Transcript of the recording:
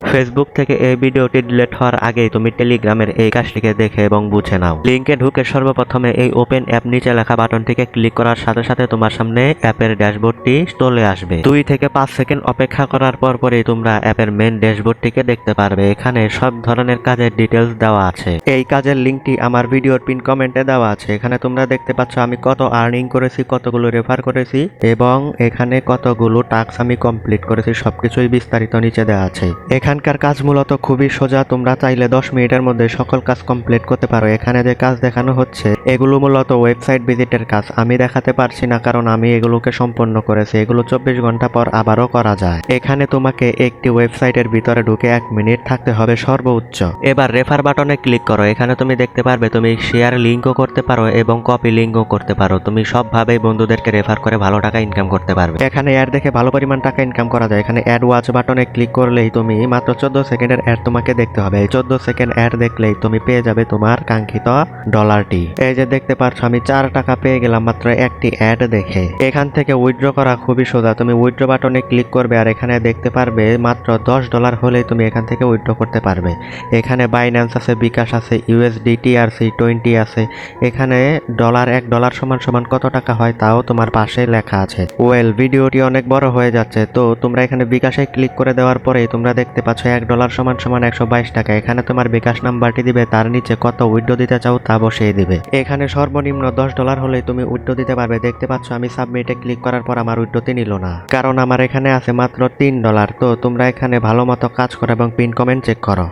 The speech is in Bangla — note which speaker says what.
Speaker 1: ফেসবুক থেকে এই ভিডিওটি ডিলিট হওয়ার আগেই তুমি টেলিগ্রামের এই কাজটিকে দেখে এবং বুঝে নাও। লিঙ্কে ঢুকে সর্বপ্রথমে এই ওপেন অ্যাপ নিচে লেখা বাটনটিকে ক্লিক করার সাথে সাথে তোমার সামনে অ্যাপের ড্যাশবোর্ডটি চলে আসবে। 2 থেকে 5 সেকেন্ড অপেক্ষা করার পরই তোমরা অ্যাপের মেন ড্যাশবোর্ডটিকে দেখতে পারবে। এখানে সব ধরনের কাজের ডিটেলস দেওয়া আছে। এই কাজের লিঙ্কটি আমার ভিডিওর পিন কমেন্টে দেওয়া আছে। এখানে তোমরা দেখতে পাচ্ছ আমি কত আর্নিং করেছি, কতগুলো রেফার করেছি এবং এখানে কতগুলো টাস্ক আমি কমপ্লিট করেছি, সবকিছুই বিস্তারিত নিচে দেওয়া আছে। এখানকার কাজ মূলত খুবই সোজা। তোমরা চাইলে 10 মিনিটের মধ্যে সকল কাজ কমপ্লিট করতে পারো। এখানে যে কাজ দেখানো হচ্ছে এগুলো মূলত ওয়েবসাইট ভিজিটের কাজ। আমি দেখাতে পারছি না কারণ আমি এগুলোকে সম্পন্ন করেছি। এগুলো 24 ঘন্টা পর আবারও করা যায়। এখানে তোমাকে একটি ওয়েবসাইটের ভিতরে ঢুকে 1 মিনিট থাকতে হবে সর্বোচ্চ। এবার রেফার বাটনে ক্লিক করো। এখানে তুমি দেখতে পারবে তুমি শেয়ার লিঙ্কও করতে পারো এবং কপি লিঙ্কও করতে পারো। তুমি সবভাবেই বন্ধুদেরকে রেফার করে ভালো টাকা ইনকাম করতে পারবে। এখানে অ্যাড দেখে ভালো পরিমাণ টাকা ইনকাম করা যায়। এখানে অ্যাড ওয়াচ বাটনে ক্লিক করলেই তুমি মাত্র 14 সেকেন্ডের অ্যাড তোমাকে দেখতে হবে। এই 14 সেকেন্ড অ্যাড দেখলেই তুমি পেয়ে যাবে তোমার কাঙ্ক্ষিত ডলারটি। এই যে দেখতে পাচ্ছ আমি 4 টাকা পেয়ে গেলাম মাত্র একটি অ্যাড দেখে। এখান থেকে উইথড্র করা খুবই সোজা। তুমি উইথড্র বাটনে ক্লিক করবে আর এখানে দেখতে পারবে মাত্র $10 হলেই তুমি এখান থেকে উইথড্র করতে পারবে। এখানে বাইন্যান্স আছে, বিকাশ আছে, USDT আর C20 আছে। এখানে $1 সমান কত টাকা হয় তাও তোমার পাশে লেখা আছে। ভিডিওটি অনেক বড় হয়ে যাচ্ছে, তো তোমরা এখানে বিকাশে ক্লিক করে দেওয়ার পরেই তোমরা দেখতে পাচ্ছ $1 সমান 122 টাকা। এখানে তোমার বিকাশ নাম্বারটি দিবে, তার নিচে কত উইথড্র দিতে চাও তা বসিয়ে দিবে। এখানে সর্বনিম্ন $10 হলেই তুমি উইথড্র দিতে পারবে। দেখতে পাচ্ছ আমি সাবমিটে ক্লিক করার পর আমার উইথড্রতে নিল না, কারণ আমার এখানে আছে মাত্র $3। তো তোমরা এখানে ভালো মতো কাজ করো এবং পিন কমেন্ট চেক করো।